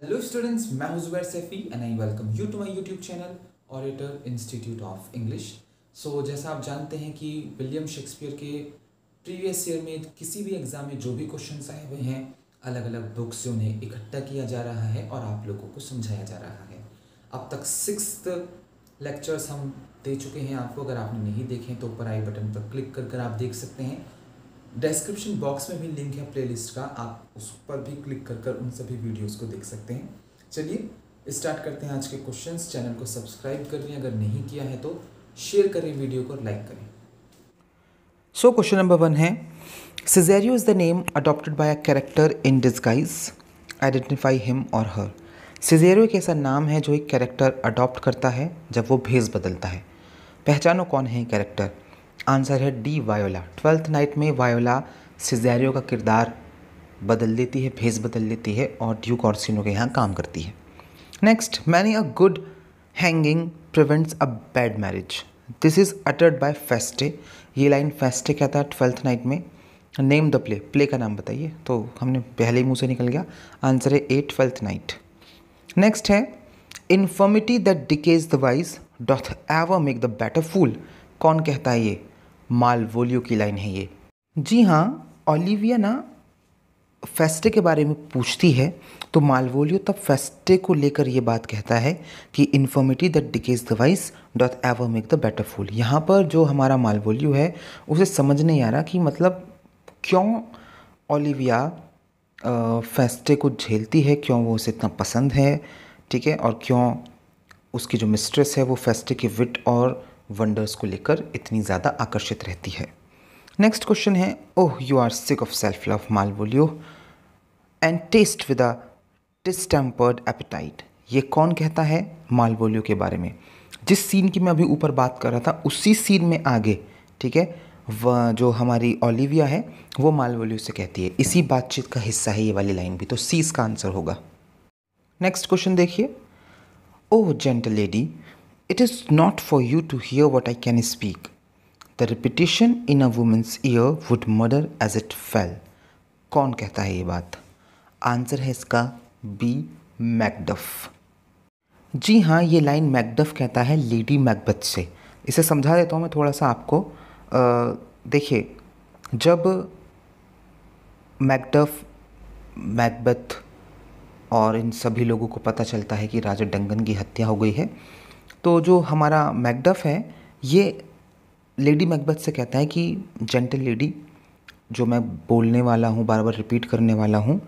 Hello students, मैं हूं Zubair Saifi and I welcome you to my YouTube channel orator institute of English. So जैसा आप जानते हैं कि विलियम शेक्सपियर के प्रीवियस ईयर में किसी भी एग्ज़ाम में जो भी क्वेश्चंस आए हुए हैं, अलग अलग बुक्स से उन्हें इकट्ठा किया जा रहा है और आप लोगों को समझाया जा रहा है। अब तक 6th लेक्चर्स हम दे चुके हैं आपको। अगर आपने नहीं देखे तो ऊपर आई बटन पर क्लिक कर आप देख सकते हैं। डिस्क्रिप्शन बॉक्स में भी लिंक है प्लेलिस्ट का, आप उस पर भी क्लिक कर उन सभी वीडियोस को देख सकते हैं। चलिए स्टार्ट करते हैं आज के क्वेश्चंस। चैनल को सब्सक्राइब कर लें अगर नहीं किया है तो, शेयर करें वीडियो को, लाइक करें। सो क्वेश्चन नंबर 1 है, Cesario is the name adopted by a character in disguise, identify him और हर। सिजेरियो एक ऐसा नाम है जो एक कैरेक्टर अडॉप्ट करता है जब वो भेष बदलता है। पहचानो कौन है कैरेक्टर। आंसर है डी, वायोला। 12th नाइट में वायोला सिजेरियो का किरदार बदल देती है, भेष बदल लेती है और ड्यूक ऑर्सिनो के यहाँ काम करती है। Next, many a good hanging prevents a bad marriage, this is uttered by Feste. ये लाइन फेस्टे कहता है 12th नाइट में। नेम द प्ले, प्ले का नाम बताइए। तो हमने पहले ही मुंह से निकल गया, आंसर है ए, 12th नाइट। नेक्स्ट है, infirmity that decays the wise doth ever make the better fool. कौन कहता है ये? मालवोलियो की लाइन है ये। जी हाँ, ओलिविया ना फेस्टे के बारे में पूछती है तो मालवोलियो तब फेस्टे को लेकर ये बात कहता है कि infirmity that decays the wise doth ever make the better fool. यहाँ पर जो हमारा मालवोलियो है उसे समझ नहीं आ रहा कि मतलब क्यों ओलिविया फेस्टे को झेलती है, क्यों वो उसे इतना पसंद है, ठीक है, और क्यों उसकी जो मिस्ट्रेस है वो फेस्टे के विट और वंडर्स को लेकर इतनी ज़्यादा आकर्षित रहती है। नेक्स्ट क्वेश्चन है, oh you are sick of self love Malvolio and taste with a distempered appetite. ये कौन कहता है मालवोलियो के बारे में? जिस सीन की मैं अभी ऊपर बात कर रहा था उसी सीन में आगे, ठीक है, वह जो हमारी ओलिविया है वो मालवोलियो से कहती है। इसी बातचीत का हिस्सा है ये वाली लाइन भी, तो सी इसका आंसर होगा। नेक्स्ट क्वेश्चन देखिए, oh gentle lady, it is not for you to hear what I can speak, the repetition in a woman's ear would murder as it fell. कौन कहता है ये बात? आंसर है इसका बी, मैकडफ। जी हाँ, ये लाइन मैकडफ कहता है लेडी मैकबेथ से। इसे समझा देता हूँ मैं थोड़ा सा आपको। देखिए, जब मैकडफ, मैकबेथ और इन सभी लोगों को पता चलता है कि राजा डंगन की हत्या हो गई है, तो जो हमारा मैकडफ है ये लेडी मैकबेथ से कहता है कि जेंटल लेडी, जो मैं बोलने वाला हूँ, बार बार रिपीट करने वाला हूँ,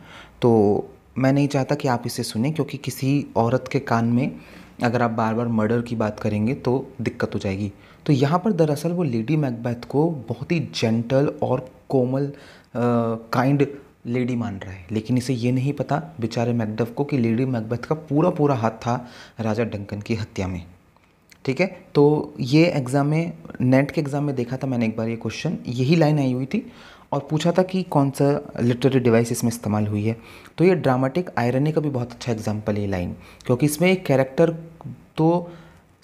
तो मैं नहीं चाहता कि आप इसे सुने, क्योंकि किसी औरत के कान में अगर आप बार बार मर्डर की बात करेंगे तो दिक्कत हो जाएगी। तो यहाँ पर दरअसल वो लेडी मैकबेथ को बहुत ही जेंटल और कोमल काइंड लेडी मान रहा है, लेकिन इसे ये नहीं पता बेचारे मैकडफ को कि लेडी मैकबेथ का पूरा पूरा हाथ था राजा डंकन की हत्या में, ठीक है। तो ये एग्ज़ाम में, नेट के एग्ज़ाम में देखा था मैंने एक बार ये क्वेश्चन, यही लाइन आई हुई थी और पूछा था कि कौन सा लिटरेरी डिवाइस इसमें इस्तेमाल हुई है। तो ये ड्रामेटिक आयरनी का भी बहुत अच्छा एग्जाम्पल है ये लाइन, क्योंकि इसमें एक कैरेक्टर तो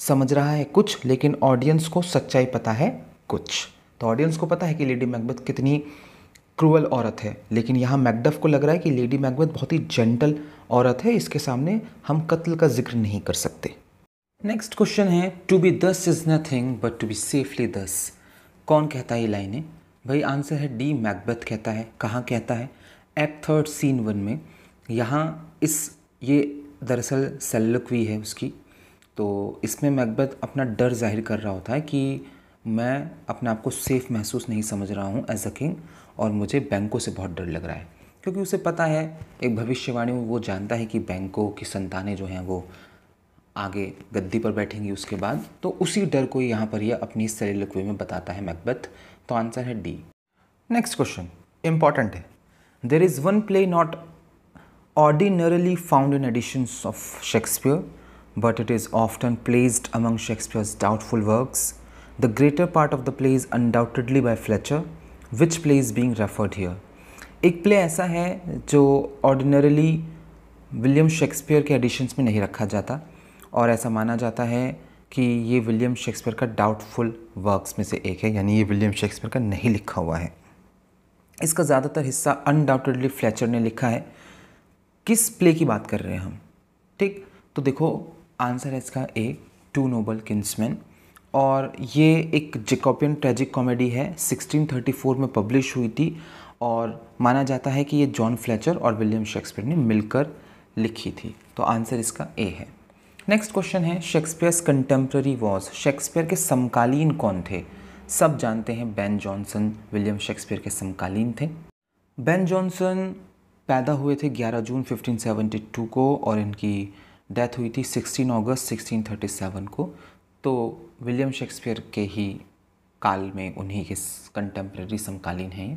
समझ रहा है कुछ, लेकिन ऑडियंस को सच्चाई पता है कुछ। तो ऑडियंस को पता है कि लेडी मैकबेथ कितनी क्रूअल औरत है, लेकिन यहाँ मैकडफ को लग रहा है कि लेडी मैकबेथ बहुत ही जेंटल औरत है, इसके सामने हम कत्ल का जिक्र नहीं कर सकते। नेक्स्ट क्वेश्चन है, to be thus is nothing but to be safely thus. कौन कहता है ये लाइनें? भाई आंसर है डी, मैकबेथ कहता है। कहाँ कहता है? एक्ट 3 सीन 1 में। यहाँ ये दरअसल सेलिलोक्वी है उसकी, तो इसमें मैकबेथ अपना डर जाहिर कर रहा होता है कि मैं अपने आप को सेफ़ महसूस नहीं समझ रहा हूँ एज अ किंग, और मुझे बैंकों से बहुत डर लग रहा है, क्योंकि उसे पता है, एक भविष्यवाणी में वो जानता है कि बैंकों की संतानें जो हैं वो आगे गद्दी पर बैठेंगी उसके बाद। तो उसी डर को यहाँ पर यह अपनी सेलिलोक्वी में बताता है मैकबेथ। तो आंसर है डी। नेक्स्ट क्वेश्चन इंपॉर्टेंट है, there is one play not ordinarily found in editions of Shakespeare but it is often placed among Shakespeare's doubtful works, the greater part of the play is undoubtedly by Fletcher, which play is being referred here. एक play ऐसा है जो ordinarily William Shakespeare के editions में नहीं रखा जाता, और ऐसा माना जाता है कि ये विलियम शेक्सपियर का डाउटफुल वर्क्स में से एक है, यानी ये विलियम शेक्सपियर का नहीं लिखा हुआ है। इसका ज़्यादातर हिस्सा अनडाउटेडली फ्लेचर ने लिखा है। किस प्ले की बात कर रहे हैं हम, ठीक। तो देखो आंसर है इसका ए, टू नोबल किंग्समैन। और ये एक जैकोबियन ट्रेजिक कॉमेडी है, 1634 में पब्लिश हुई थी और माना जाता है कि ये जॉन फ्लेचर और विलियम शेक्सपियर ने मिलकर लिखी थी। तो आंसर इसका ए है। नेक्स्ट क्वेश्चन है, शेक्सपियर्स कंटेम्प्रेरी वॉज, शेक्सपियर के समकालीन कौन थे? सब जानते हैं बेन जॉनसन विलियम शेक्सपियर के समकालीन थे। बेन जॉनसन पैदा हुए थे 11 जून 1572 को और इनकी डेथ हुई थी 16 अगस्त 1637 को। तो विलियम शेक्सपियर के ही काल में उन्हीं के कंटेम्प्रेरी समकालीन हैं।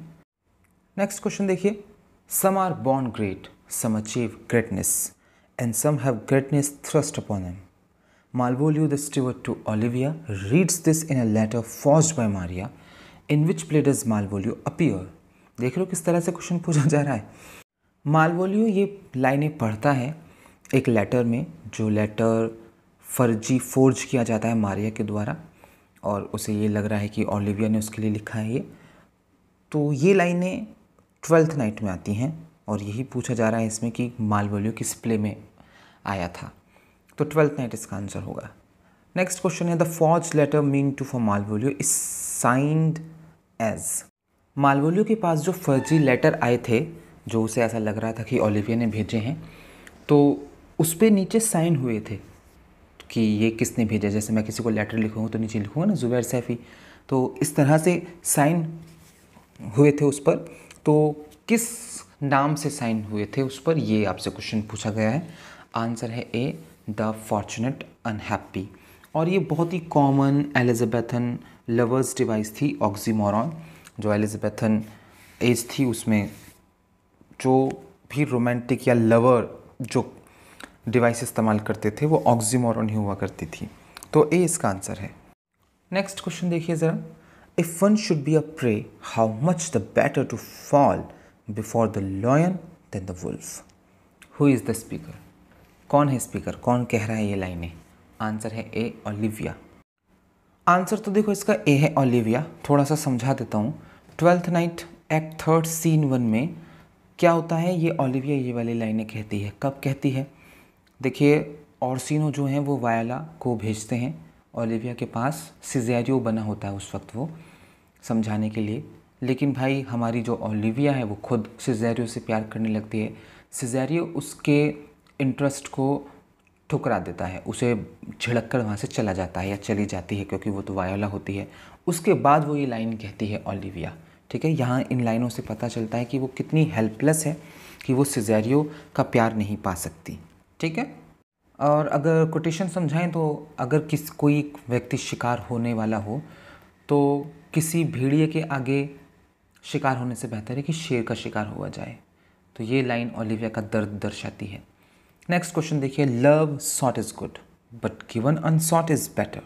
नेक्स्ट क्वेश्चन देखिए, some are born great, some achieve greatness and some have greatness thrust upon him. Malvolio the steward to Olivia reads this in a letter forged by Maria, in which play does Malvolio appear? देख लो किस तरह से question पूछा जा रहा है। Malvolio ये लाइनें पढ़ता है एक लेटर में, जो लेटर फोर्ज किया जाता है मारिया के द्वारा, और उसे ये लग रहा है कि ओलिविया ने उसके लिए लिखा है ये। तो ये लाइनें 12th नाइट में आती हैं और यही पूछा जा रहा है इसमें कि मालवोलियो किस प्ले में आया था। तो 12th नाइट इसका आंसर होगा। नेक्स्ट क्वेश्चन है, the forge letter mean to for Malvolio is signed as. Malvolio के पास जो फर्जी लेटर आए थे, जो उसे ऐसा लग रहा था कि ओलिविया ने भेजे हैं, तो उस पर नीचे साइन हुए थे कि ये किसने भेजा। जैसे मैं किसी को लेटर लिखूँगा तो नीचे लिखूँगा ना ज़ुबैर सैफ़ी, तो इस तरह से साइन हुए थे उस पर। तो किस नाम से साइन हुए थे उस पर, ये आपसे क्वेश्चन पूछा गया है। आंसर है ए, द फॉर्चुनेट अनहैप्पी। और ये बहुत ही कॉमन एलिजाबेथन लवर्स डिवाइस थी, ऑक्सीमोरॉन। जो एलिजाबेथन एज थी उसमें जो भी रोमांटिक या लवर जो डिवाइस इस्तेमाल करते थे वो ऑक्सीमोरॉन ही हुआ करती थी। तो ए इसका आंसर है। नेक्स्ट क्वेश्चन देखिए ज़रा, if one should be a prey how much the better to fall before the lion than the wolf. Who is the speaker? कौन है स्पीकर, कौन कह रहा है ये लाइनें? आंसर है ए, ओलिविया। आंसर तो देखो इसका ए है, ओलिविया। थोड़ा सा समझा देता हूँ। 12th नाइट एक्ट 3 सीन 1 में क्या होता है, ये ओलिविया ये वाली लाइनें कहती है। कब कहती है? देखिए ऑर्सिनो जो हैं वो वायला को भेजते हैं ओलिविया के पास, सिजेरियो बना होता है उस वक्त वो समझाने के लिए। लेकिन भाई हमारी जो ओलिविया है वो खुद सिजेरियो से प्यार करने लगती है। सिजेरियो उसके इंटरेस्ट को ठुकरा देता है, उसे झिड़क कर वहाँ से चला जाता है या चली जाती है, क्योंकि वो तो वायोला होती है। उसके बाद वो ये लाइन कहती है ओलिविया, ठीक है। यहाँ इन लाइनों से पता चलता है कि वो कितनी हेल्पलेस है कि वो सिजेरियो का प्यार नहीं पा सकती, ठीक है। और अगर कोटेशन समझाएं तो अगर कोई व्यक्ति शिकार होने वाला हो तो किसी भेड़िए के आगे शिकार होने से बेहतर है कि शेर का शिकार हुआ जाए। तो ये लाइन ओलिविया का दर्द दर्शाती है। नेक्स्ट क्वेश्चन देखिए, love sought is good but given unsought is better.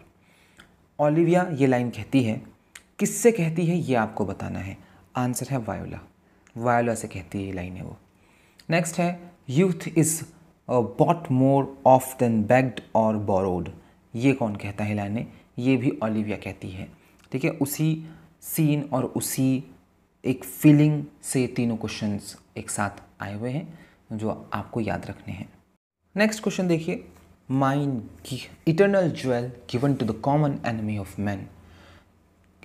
Olivia ये लाइन कहती है, किससे कहती है ये आपको बताना है। आंसर है वायोला। वायोला से कहती है ये लाइन है वो। नेक्स्ट है, youth is bought more oft than begged और बोरोड। ये कौन कहता है लाइनें? ये भी ओलिविया कहती है, ठीक है। उसी सीन और उसी एक फीलिंग से तीनों क्वेश्चंस एक साथ आए हुए हैं जो आपको याद रखने हैं। नेक्स्ट क्वेश्चन देखिए, mine eternal jewel given to the common enemy of man.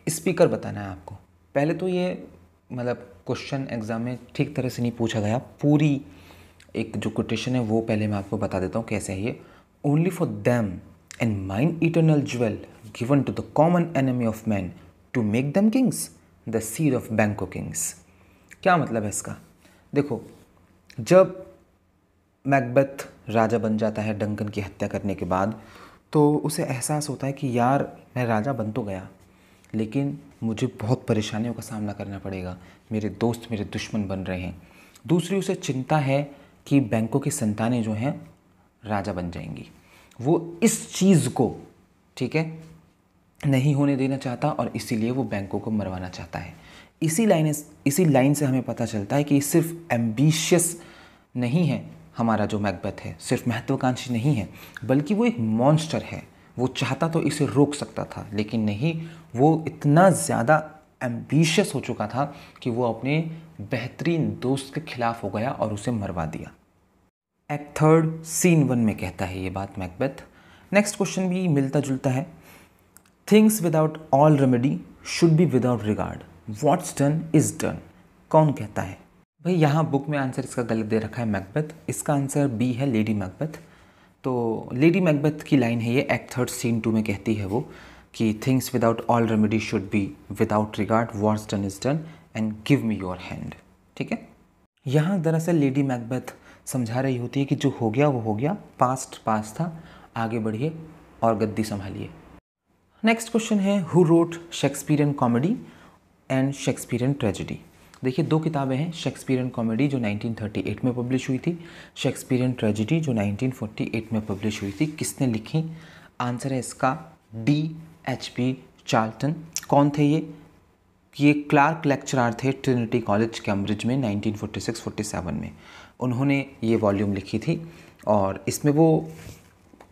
Speaker बताना है आपको। पहले तो ये मतलब क्वेश्चन एग्जाम में ठीक तरह से नहीं पूछा गया, पूरी एक जो कोटेशन है वो पहले मैं आपको बता देता हूँ कैसे है ये। Only for them and mine eternal jewel given to the common enemy of man to make them kings the seed of Banquo kings. क्या मतलब है इसका? देखो, जब मैकबेथ राजा बन जाता है डंकन की हत्या करने के बाद, तो उसे एहसास होता है कि यार मैं राजा बन तो गया लेकिन मुझे बहुत परेशानियों का सामना करना पड़ेगा, मेरे दोस्त मेरे दुश्मन बन रहे हैं। दूसरी उसे चिंता है कि बैंको की संतानें जो हैं राजा बन जाएंगी। वो इस चीज़ को, ठीक है, नहीं होने देना चाहता और इसीलिए वो बैंको को मरवाना चाहता है। इसी लाइन से हमें पता चलता है कि सिर्फ एम्बिशियस नहीं है हमारा जो मैकबेथ है, सिर्फ महत्वाकांक्षी नहीं है, बल्कि वो एक मॉन्स्टर है। वो चाहता तो इसे रोक सकता था लेकिन नहीं, वो इतना ज़्यादा एम्बिशियस हो चुका था कि वो अपने बेहतरीन दोस्त के खिलाफ हो गया और उसे मरवा दिया। एक्ट थर्ड सीन 1 में कहता है ये बात मैकबेथ। नेक्स्ट क्वेश्चन भी मिलता जुलता है। Things without all remedy should be without regard, what's done is done, कौन कहता है? भाई यहाँ बुक में आंसर इसका गलत दे रखा है मैकबेथ, इसका आंसर बी है लेडी मैकबेथ। तो लेडी मैकबेथ की लाइन है ये, एक्ट थर्ड सीन 2 में कहती है वो कि things without all remedy should be without regard, what's done is done and give me your hand. ठीक है, यहाँ दरअसल लेडी मैकबेथ समझा रही होती है कि जो हो गया वो हो गया, पास्ट पास था, आगे बढ़िए और गद्दी संभालिए। नेक्स्ट क्वेश्चन है, who wrote Shakespearean comedy and Shakespearean tragedy. देखिए 2 किताबें हैं, शेक्सपियरियन कॉमेडी जो 1938 में पब्लिश हुई थी, शेक्सपियरियन ट्रेजेडी जो 1948 में पब्लिश हुई थी। किसने लिखी? आंसर है इसका D.H.P. चार्ल्टन। कौन थे ये क्लार्क लेक्चरर थे ट्रिनिटी कॉलेज कैम्ब्रिज में 1946-47 में। उन्होंने ये वॉल्यूम लिखी थी और इसमें वो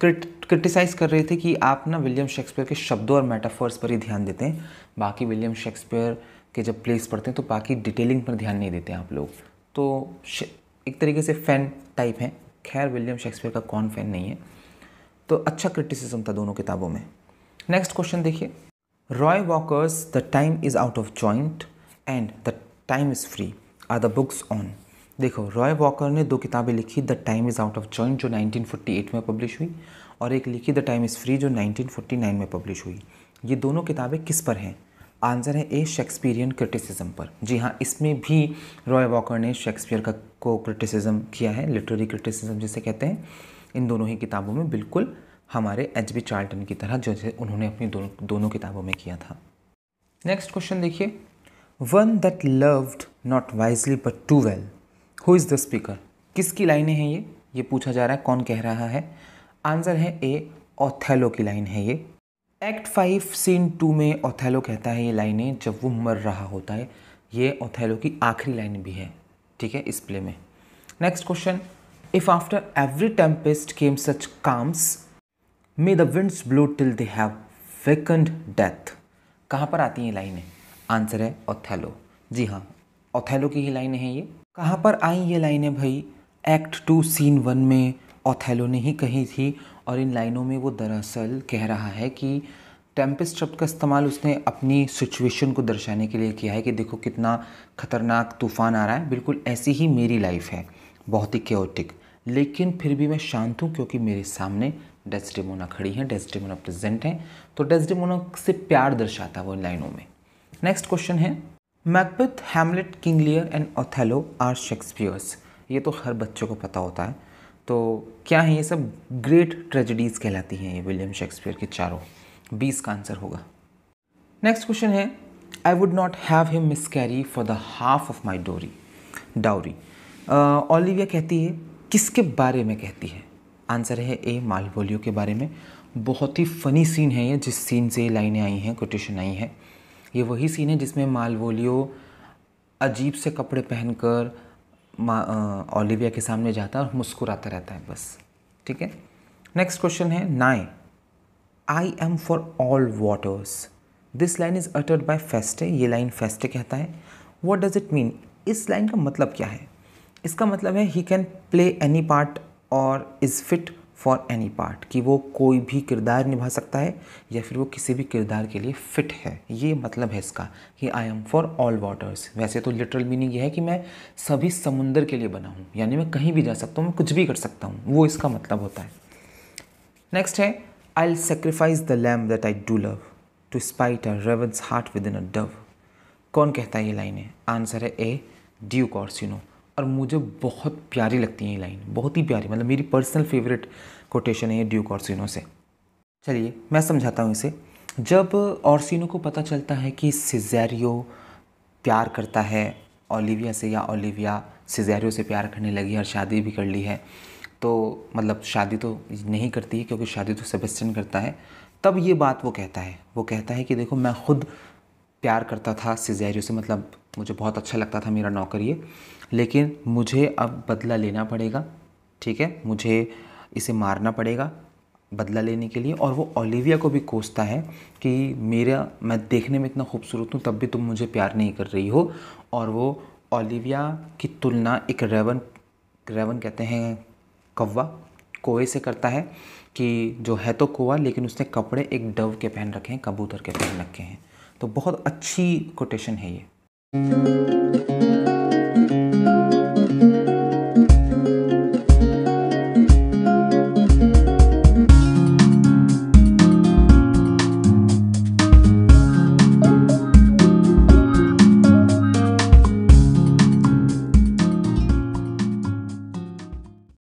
क्रिटिसाइज़ कर रहे थे कि आप ना विलियम शेक्सपियर के शब्दों और मेटाफर्स पर ही ध्यान देते हैं, बाकी विलियम शेक्सपियर के जब प्लेस पढ़ते हैं तो बाकी डिटेलिंग पर ध्यान नहीं देते आप लोग। तो एक तरीके से फ़ैन टाइप हैं। खैर विलियम शेक्सपियर का कौन फ़ैन नहीं है। तो अच्छा क्रिटिसिज्म था दोनों किताबों में। नेक्स्ट क्वेश्चन देखिए, Roy Walker's the time is out of joint and the time is free are the books on. देखो रॉय वॉकर ने 2 किताबें लिखी, the time is out of joint जो 1948 में पब्लिश हुई और एक लिखी द टाइम इज़ फ्री जो 1949 में पब्लिश हुई। ये दोनों किताबें किस पर हैं? आंसर है ए, शेक्सपियरियन क्रिटिसिज्म पर। जी हाँ, इसमें भी रॉय वॉकर ने शेक्सपियर को क्रिटिसिज्म किया है, लिटरेरी क्रिटिसिज्म जिसे कहते हैं। इन दोनों ही किताबों में बिल्कुल हमारे H.B. चार्ल्टन की तरह जैसे उन्होंने अपनी दोनों किताबों में किया था। नेक्स्ट क्वेश्चन देखिए, one that loved not wisely but too well, who is the speaker. किसकी लाइनें हैं ये पूछा जा रहा है, कौन कह रहा है? आंसर है ए, ओथेलो की लाइन है ये। एक्ट 5 सीन 2 में ओथेलो कहता है ये लाइनें जब वो मर रहा होता है। ये ओथेलो की आखिरी लाइन भी है, ठीक है, इस प्ले में। Next question, if after every tempest came such calms may the winds blow till they have wakened death. कहाँ पर आती हैं ये लाइनें? आंसर है ओथेलो। जी हाँ, ओथेलो की ही लाइनें हैं ये। कहाँ पर आई ये लाइनें भाई? एक्ट 2 सीन 1 में ओथेलो ने ही कही थी और इन लाइनों में वो दरअसल कह रहा है कि टेम्पेस्ट शब्द का इस्तेमाल उसने अपनी सिचुएशन को दर्शाने के लिए किया है कि देखो कितना खतरनाक तूफ़ान आ रहा है, बिल्कुल ऐसी ही मेरी लाइफ है, बहुत ही केओटिक, लेकिन फिर भी मैं शांत हूँ क्योंकि मेरे सामने डेस्डेमोना खड़ी हैं, डेस्डेमोना प्रेजेंट हैं। तो डेस्डेमोना से प्यार दर्शाता है वो इन लाइनों में। नेक्स्ट क्वेश्चन है, Macbeth, Hamlet, King Lear and Othello are Shakespeare's. ये तो हर बच्चे को पता होता है। तो क्या है ये सब? ग्रेट ट्रेजेडीज़ कहलाती हैं ये विलियम शेक्सपियर के चारों। 20 का आंसर होगा। नेक्स्ट क्वेश्चन है, I would not have him miscarry for the half of my dowry. Olivia कहती है, किसके बारे में कहती है? आंसर है ए, मालवोलियो के बारे में। बहुत ही फ़नी सीन है ये, जिस सीन से लाइनें आई हैं, कोटेशन आई है। ये वही सीन है जिसमें मालवोलियो अजीब से कपड़े पहनकर ओलिविया के सामने जाता है और मुस्कुराता रहता है बस, ठीक है। नेक्स्ट क्वेश्चन है, nay, I am for all waters. This line is uttered by Feste. ये लाइन फेस्टे कहता है। What does it mean? इस लाइन का मतलब क्या है? इसका मतलब है he can play any part और is fit for any part, कि वो कोई भी किरदार निभा सकता है या फिर वो किसी भी किरदार के लिए फ़िट है। ये मतलब है इसका कि आई एम फॉर ऑल वाटर्स। वैसे तो लिटरल मीनिंग ये है कि मैं सभी समुंदर के लिए बना हूँ, यानी मैं कहीं भी जा सकता हूँ, मैं कुछ भी कर सकता हूँ, वो इसका मतलब होता है। नेक्स्ट है, I will sacrifice the lamb that I do love to spite a raven's heart within a dove. कौन कहता है ये लाइनें? आंसर है ए, ड्यूक ऑर्सिनो। और मुझे बहुत प्यारी लगती है ये लाइन, बहुत ही प्यारी, मतलब मेरी पर्सनल फेवरेट कोटेशन है ये ड्यूक ऑर्सिनो से। चलिए मैं समझाता हूँ इसे। जब ऑर्सिनो को पता चलता है कि सिज़ेरियो प्यार करता है ओलिविया से, या ओलिविया सिज़ेरियो से प्यार करने लगी और शादी भी कर ली है, तो मतलब शादी तो नहीं करती है क्योंकि शादी तो सेबेस्टियन करता है, तब ये बात वो कहता है कि देखो मैं खुद प्यार करता था सिज़ेरियो से, मतलब मुझे बहुत अच्छा लगता था मेरा नौकर ये, लेकिन मुझे अब बदला लेना पड़ेगा, ठीक है, मुझे इसे मारना पड़ेगा बदला लेने के लिए। और वो ओलिविया को भी कोसता है कि मैं देखने में इतना खूबसूरत हूँ तब भी तुम मुझे प्यार नहीं कर रही हो। और वो ओलिविया की तुलना एक रेवन कहते हैं कौवा कोए से करता है कि जो है तो कौवा लेकिन उसने कपड़े एक डव के पहन रखे हैं, कबूतर के पहन रखे हैं। तो बहुत अच्छी कोटेशन है ये।